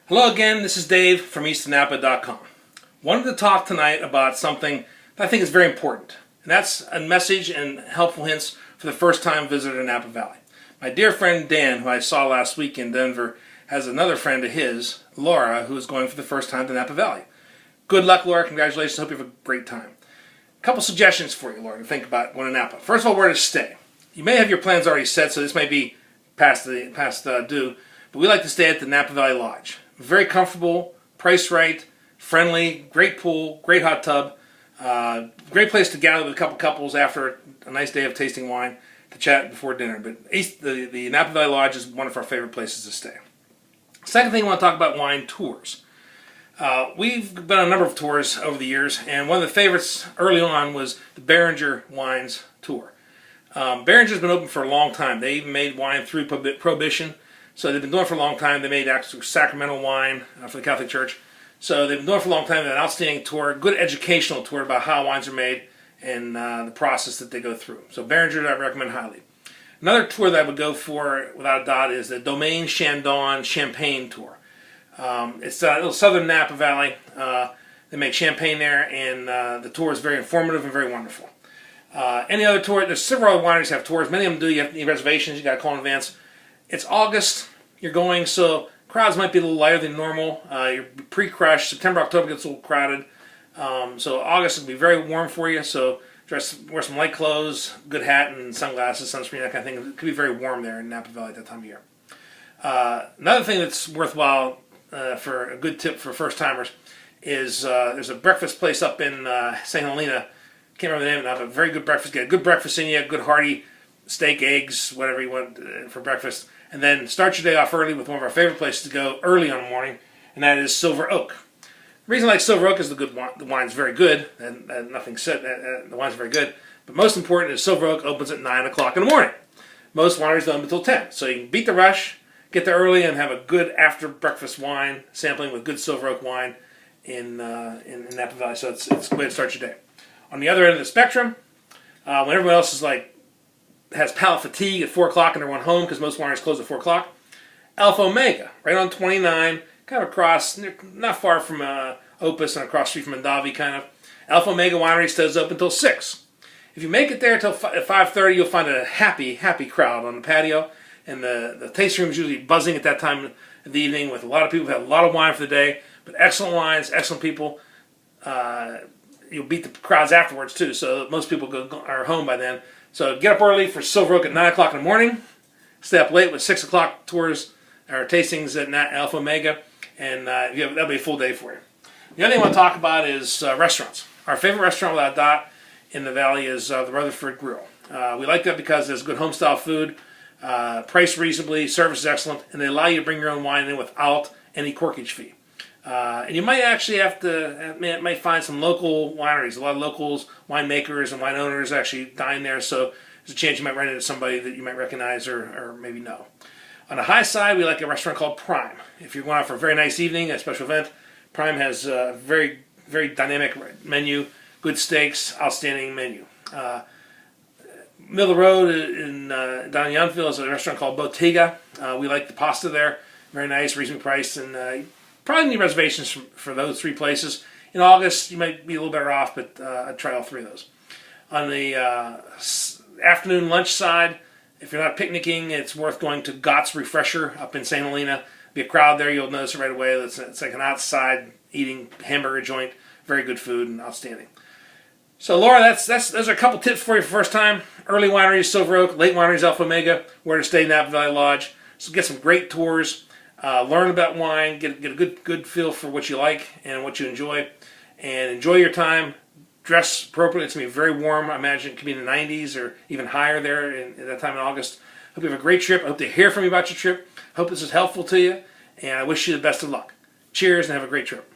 Hello again, this is Dave from eastnapa.com. Wanted to talk tonight about something that I think is very important, and that's a message and helpful hints for the first time visitor to Napa Valley. My dear friend Dan, who I saw last week in Denver, has another friend of his, Laura, who is going for the first time to Napa Valley. Good luck, Laura. Congratulations. Hope you have a great time. A couple suggestions for you, Laura, to think about going to Napa. First of all, where to stay. You may have your plans already set, so this may be past due, but we like to stay at the Napa Valley Lodge. Very comfortable, priced right, friendly, great pool, great hot tub, great place to gather with a couple couples after a nice day of tasting wine to chat before dinner. But the Napa Valley Lodge is one of our favorite places to stay. Second thing, I want to talk about wine tours. We've been on a number of tours over the years, and one of the favorites early on was the Beringer Wines Tour. Beringer's been open for a long time. They even made wine through Prohibition. So they've been doing it for a long time. They made actual sacramental wine for the Catholic Church. So they've been doing it for a long time. They have an outstanding tour, good educational tour about how wines are made and the process that they go through. So Beringer, I recommend highly. Another tour that I would go for, without a doubt, is the Domaine Chandon Champagne Tour. It's a little southern Napa Valley. They make champagne there, and the tour is very informative and very wonderful. Any other tour, there's several other wineries that have tours. Many of them do. You have to need reservations. You got to call in advance. It's August, you're going, so crowds might be a little lighter than normal. You're pre-crush. September, October gets a little crowded. So August will be very warm for you, so wear some light clothes, good hat and sunglasses, sunscreen, that kind of thing. It could be very warm there in Napa Valley at that time of year. Another thing that's worthwhile for a good tip for first-timers is there's a breakfast place up in St. Helena. Can't remember the name of it, but very good breakfast. Get a good breakfast in you, good hearty steak, eggs, whatever you want for breakfast. And then start your day off early with one of our favorite places to go early on the morning, and that is Silver Oak. The reason I like Silver Oak is the wine's very good, and nothing said, the wine's very good. But most important is Silver Oak opens at 9 o'clock in the morning. Most wineries don't until 10. So you can beat the rush, get there early, and have a good after-breakfast wine sampling with good Silver Oak wine in Napa Valley. So it's a way to start your day. On the other end of the spectrum, when everyone else is has palate fatigue at 4 o'clock and they're going home because most wineries close at 4 o'clock. Alpha Omega, right on 29, kind of across, not far from Opus and across the street from Mondavi, kind of. Alpha Omega Winery stays open until 6. If you make it there until 5:30, you'll find a happy crowd on the patio, and the tasting room is usually buzzing at that time of the evening with a lot of people who have a lot of wine for the day, but excellent wines, excellent people. You'll beat the crowds afterwards too, so most people are home by then. So get up early for Silver Oak at 9 o'clock in the morning. Stay up late with 6 o'clock tours or tastings at Alpha Omega, and that'll be a full day for you. The other thing I want to talk about is restaurants. Our favorite restaurant without a doubt in the valley is the Rutherford Grill. We like that because there's good home-style food, priced reasonably, service is excellent, and they allow you to bring your own wine in without any corkage fee. And you might actually might find some local wineries. A lot of locals, winemakers, and wine owners actually dine there, so there's a chance you might run into somebody that you might recognize or maybe know. On the high side, we like a restaurant called Prime. If you're going out for a very nice evening, a special event, Prime has a very, very dynamic menu, good steaks, outstanding menu. Middle of the road down in Yountville is a restaurant called Bottega. We like the pasta there, very nice, reasonably priced, and probably need reservations for those 3 places. In August, you might be a little better off, but I'd try all 3 of those. On the afternoon lunch side, if you're not picnicking, it's worth going to Gott's Refresher up in St. Helena. Be a crowd there. You'll notice it right away. It's like an outside eating hamburger joint. Very good food and outstanding. So, Laura, those are a couple tips for you for first time. Early wineries, Silver Oak. Late wineries, Alpha Omega. Where to stay, Napa Valley Lodge. So get some great tours. Learn about wine, get a good feel for what you like and what you enjoy, and enjoy your time. Dress appropriately. It's going to be very warm. I imagine it could be in the 90s or even higher there at that time in August. Hope you have a great trip. I hope to hear from you about your trip. Hope this is helpful to you, and I wish you the best of luck. Cheers and have a great trip.